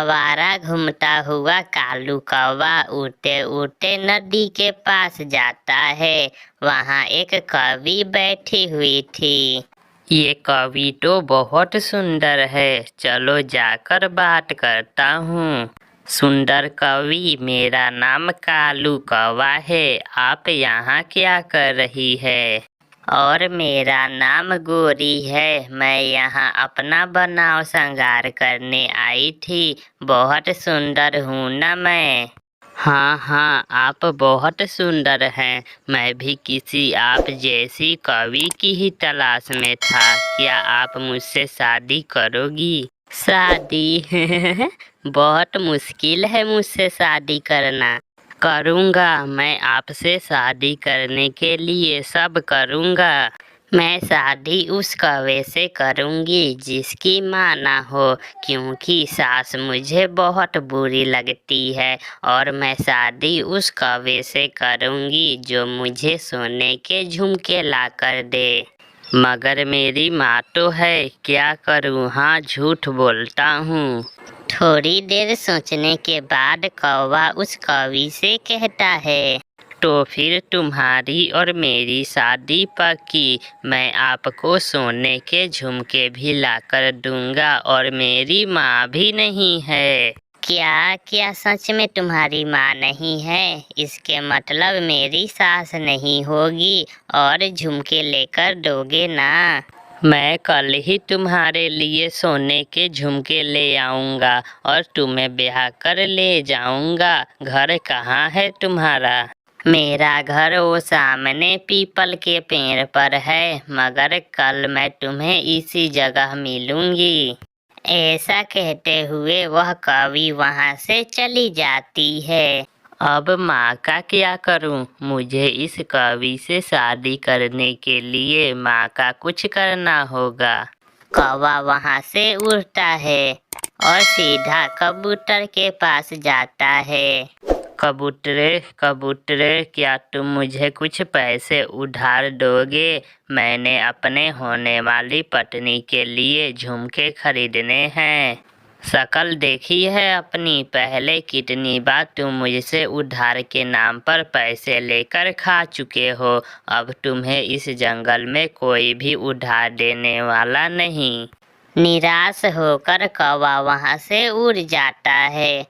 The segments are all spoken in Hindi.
आवारा घूमता हुआ कालू कौवा उड़ते उड़ते नदी के पास जाता है। वहाँ एक कौवी बैठी हुई थी। ये कौवी तो बहुत सुंदर है, चलो जाकर बात करता हूँ। सुंदर कौवी, मेरा नाम कालू कौवा है, आप यहाँ क्या कर रही है? और मेरा नाम गोरी है, मैं यहाँ अपना बनाव श्रृंगार करने आई थी। बहुत सुंदर हूँ ना मैं? हाँ हाँ, आप बहुत सुंदर हैं। मैं भी किसी आप जैसी कवि की ही तलाश में था। क्या आप मुझसे शादी करोगी? शादी? बहुत मुश्किल है मुझसे शादी करना। करूँगा, मैं आपसे शादी करने के लिए सब करूँगा। मैं शादी उस कौवे से करूँगी जिसकी माँ ना हो, क्योंकि सास मुझे बहुत बुरी लगती है। और मैं शादी उस कौवे से करूँगी जो मुझे सोने के झुमके ला कर दे। मगर मेरी माँ तो है, क्या करूँ? हाँ, झूठ बोलता हूँ। थोड़ी देर सोचने के बाद कौवा उस कौवी से कहता है, तो फिर तुम्हारी और मेरी शादी पक्की। मैं आपको सोने के झुमके भी लाकर दूंगा और मेरी माँ भी नहीं है। क्या क्या सच में तुम्हारी माँ नहीं है? इसके मतलब मेरी सास नहीं होगी और झुमके लेकर दोगे ना? मैं कल ही तुम्हारे लिए सोने के झुमके ले आऊँगा और तुम्हें ब्याह कर ले जाऊँगा। घर कहाँ है तुम्हारा? मेरा घर वो सामने पीपल के पेड़ पर है, मगर कल मैं तुम्हें इसी जगह मिलूंगी। ऐसा कहते हुए वह कौवी वहाँ से चली जाती है। अब माँ का क्या करूँ? मुझे इस कौवी से शादी करने के लिए माँ का कुछ करना होगा। कौवा वहाँ से उड़ता है और सीधा कबूतर के पास जाता है। कबूतरे कबूतरे, क्या तुम मुझे कुछ पैसे उधार दोगे? मैंने अपने होने वाली पत्नी के लिए झुमके खरीदने हैं। शकल देखी है अपनी? पहले कितनी बार तुम मुझसे उधार के नाम पर पैसे लेकर खा चुके हो। अब तुम्हें इस जंगल में कोई भी उधार देने वाला नहीं। निराश होकर कौवा वहाँ से उड़ जाता है।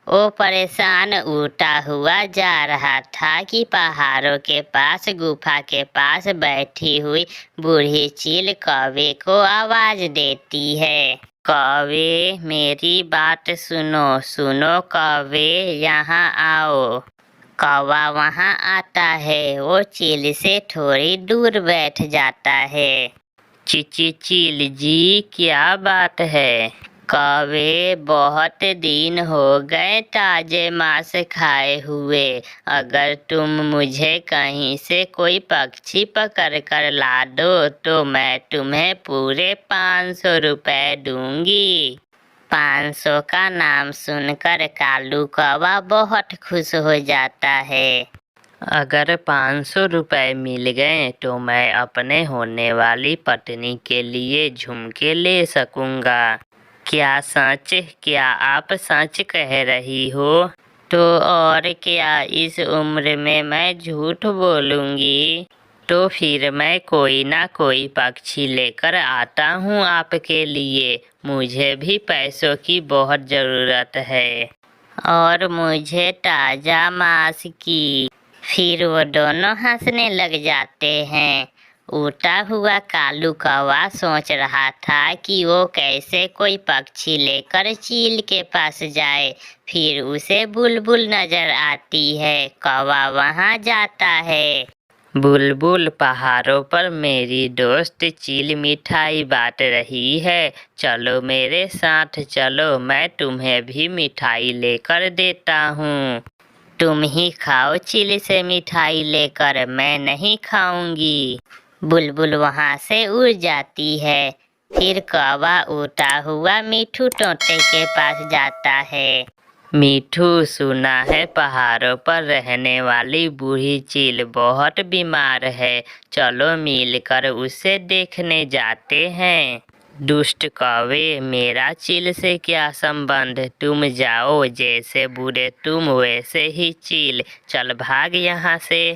वो परेशान उड़ता हुआ जा रहा था कि पहाड़ों के पास गुफा के पास बैठी हुई बूढ़ी चील कौवे को आवाज देती है। कौवे, मेरी बात सुनो सुनो कौवे, यहाँ आओ। कौवा वहाँ आता है। वो चील से थोड़ी दूर बैठ जाता है। चील जी, क्या बात है? कौवे, बहुत दिन हो गए ताजे मांस खाए हुए। अगर तुम मुझे कहीं से कोई पक्षी पकड़ कर ला दो तो मैं तुम्हें पूरे 500 रुपए दूंगी। 500 का नाम सुनकर कालू कौवा बहुत खुश हो जाता है। अगर 500 रुपए मिल गए तो मैं अपने होने वाली पत्नी के लिए झुमके ले सकूंगा। क्या सच? क्या आप सच कह रही हो? तो और क्या, इस उम्र में मैं झूठ बोलूंगी? तो फिर मैं कोई ना कोई पक्षी लेकर आता हूँ आपके लिए। मुझे भी पैसों की बहुत ज़रूरत है और मुझे ताज़ा मांस की। फिर वो दोनों हंसने लग जाते हैं। उड़ता हुआ कालू कौवा सोच रहा था कि वो कैसे कोई पक्षी लेकर चील के पास जाए। फिर उसे बुलबुल नजर आती है। कौवा वहाँ जाता है। बुलबुल, पहाड़ों पर मेरी दोस्त चील मिठाई बांट रही है, चलो मेरे साथ चलो, मैं तुम्हें भी मिठाई लेकर देता हूँ। तुम ही खाओ चील से मिठाई लेकर, मैं नहीं खाऊंगी। बुलबुल वहाँ से उड़ जाती है। फिर कौवा उड़ता हुआ मीठू तोते के पास जाता है। मीठू, सुना है पहाड़ों पर रहने वाली बूढ़ी चील बहुत बीमार है, चलो मिलकर उसे देखने जाते हैं। दुष्ट कौवे, मेरा चील से क्या संबंध, तुम जाओ, जैसे बूढ़े तुम वैसे ही चील, चल भाग यहाँ से।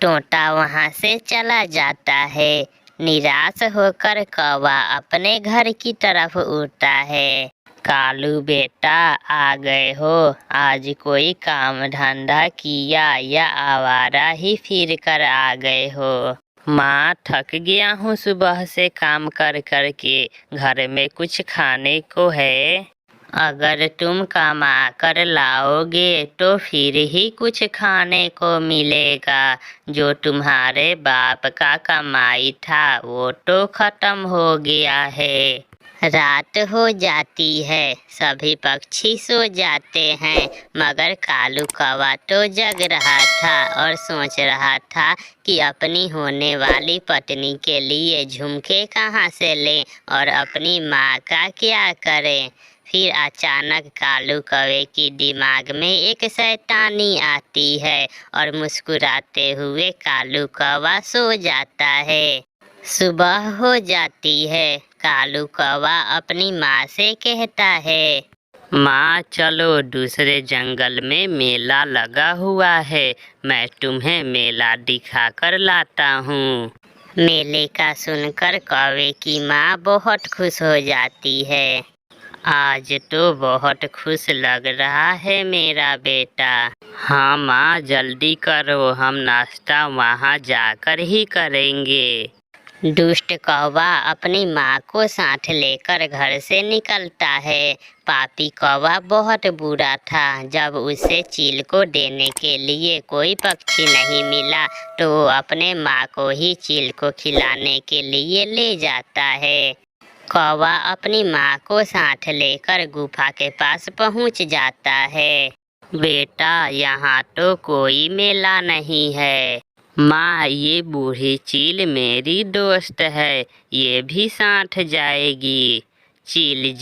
तोता वहाँ से चला जाता है। निराश होकर कौवा अपने घर की तरफ उड़ता है। कालू बेटा, आ गए हो, आज कोई काम धंधा किया या आवारा ही फिर कर आ गए हो। माँ, थक गया हूँ सुबह से काम कर कर के, घर में कुछ खाने को है? अगर तुम कमा कर लाओगे तो फिर ही कुछ खाने को मिलेगा। जो तुम्हारे बाप का कमाई था वो तो खत्म हो गया है। रात हो जाती है, सभी पक्षी सो जाते हैं, मगर कालू कौवा तो जग रहा था और सोच रहा था कि अपनी होने वाली पत्नी के लिए झुमके कहाँ से लें और अपनी माँ का क्या करें। फिर अचानक कालू कौवे की दिमाग में एक शैतानी आती है और मुस्कुराते हुए कालू कौवा सो जाता है। सुबह हो जाती है। कालू कौवा अपनी माँ से कहता है, माँ चलो, दूसरे जंगल में मेला लगा हुआ है, मैं तुम्हें मेला दिखा कर लाता हूँ। मेले का सुनकर कौवे की माँ बहुत खुश हो जाती है। आज तो बहुत खुश लग रहा है मेरा बेटा। हाँ माँ, जल्दी करो, हम नाश्ता वहाँ जाकर ही करेंगे। दुष्ट कौवा अपनी माँ को साथ लेकर घर से निकलता है। पापी कौवा बहुत बुरा था। जब उसे चील को देने के लिए कोई पक्षी नहीं मिला तो वो अपने माँ को ही चील को खिलाने के लिए ले जाता है। कौवा अपनी माँ को साथ लेकर गुफा के पास पहुँच जाता है। बेटा, यहाँ तो कोई मेला नहीं है। माँ, ये बूढ़ी चील मेरी दोस्त है, ये भी साथ जाएगी। चील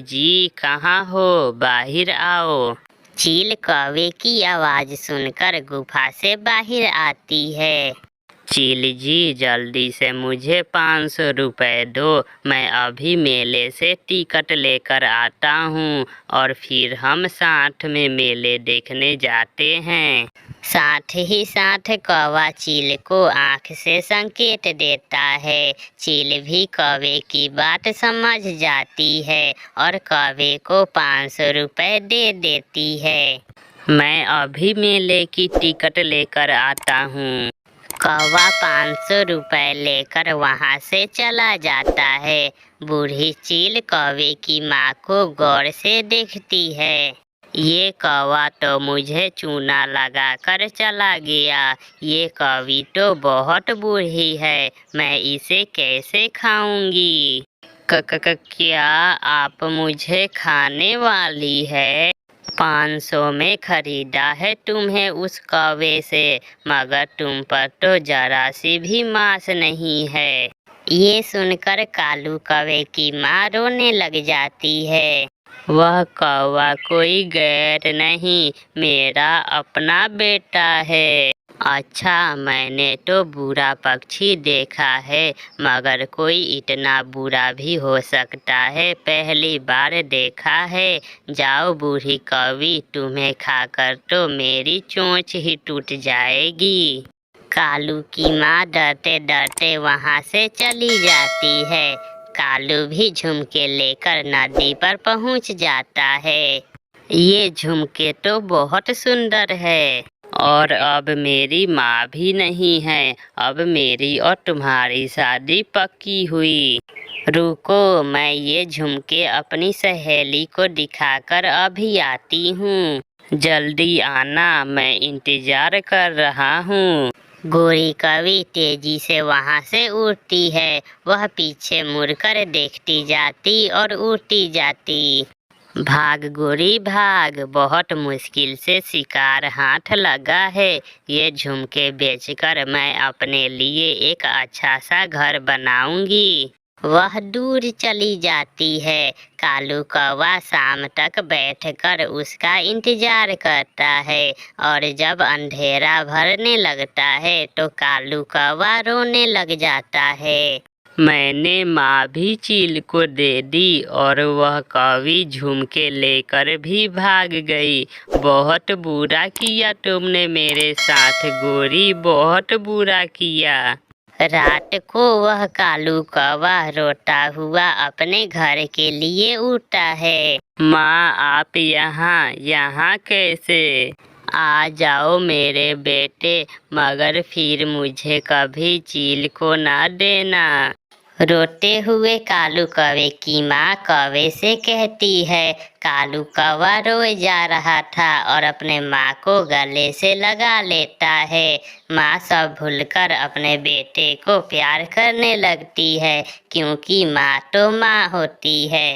जी कहाँ हो, बाहर आओ। चील कौवे की आवाज़ सुनकर गुफा से बाहर आती है। चील जी, जल्दी से मुझे 500 रुपए दो, मैं अभी मेले से टिकट लेकर आता हूँ और फिर हम साथ में मेले देखने जाते हैं। साथ ही साथ कौवा चील को आँख से संकेत देता है। चील भी कौवे की बात समझ जाती है और कौवे को 500 रुपए दे देती है। मैं अभी मेले की टिकट लेकर आता हूँ। कौवा 500 रुपए लेकर वहाँ से चला जाता है। बूढ़ी चील कौवे की माँ को गौर से देखती है। ये कौवा तो मुझे चूना लगाकर चला गया। ये कौवी तो बहुत बूढ़ी है, मैं इसे कैसे खाऊंगी? क्या आप मुझे खाने वाली है? 500 में खरीदा है तुम्हें उस कौवे से, मगर तुम पर तो जरा सी भी मांस नहीं है। ये सुनकर कालू कौवे की माँ रोने लग जाती है। वह कौवा कोई गैर नहीं, मेरा अपना बेटा है। अच्छा, मैंने तो बुरा पक्षी देखा है, मगर कोई इतना बुरा भी हो सकता है, पहली बार देखा है। जाओ बूढ़ी कौवी, तुम्हें खाकर तो मेरी चोंच ही टूट जाएगी। कालू की माँ डरते डरते वहाँ से चली जाती है। कालू भी झुमके लेकर नदी पर पहुँच जाता है। ये झुमके तो बहुत सुंदर है और अब मेरी माँ भी नहीं है। अब मेरी और तुम्हारी शादी पक्की हुई। रुको, मैं ये झुमके अपनी सहेली को दिखाकर अभी आती हूँ। जल्दी आना, मैं इंतजार कर रहा हूँ। गोरी कौवी तेजी से वहाँ से उड़ती है। वह पीछे मुड़कर देखती जाती और उड़ती जाती। भाग गोरी भाग, बहुत मुश्किल से शिकार हाथ लगा है। ये झुमके बेचकर मैं अपने लिए एक अच्छा सा घर बनाऊंगी। वह दूर चली जाती है। कालू कौवा शाम तक बैठकर उसका इंतजार करता है और जब अंधेरा भरने लगता है तो कालू कौवा रोने लग जाता है। मैंने माँ भी चील को दे दी और वह कौवी झुमके लेकर भी भाग गई। बहुत बुरा किया तुमने मेरे साथ गोरी, बहुत बुरा किया। रात को वह कालू कौवा रोता हुआ अपने घर के लिए उठा है। माँ आप यहाँ कैसे? आ जाओ मेरे बेटे, मगर फिर मुझे कभी चील को ना देना। रोते हुए कालू कौवे की माँ कौवे से कहती है। कालू कौवा रोए जा रहा था और अपने माँ को गले से लगा लेता है। माँ सब भूलकर अपने बेटे को प्यार करने लगती है, क्योंकि माँ तो माँ होती है।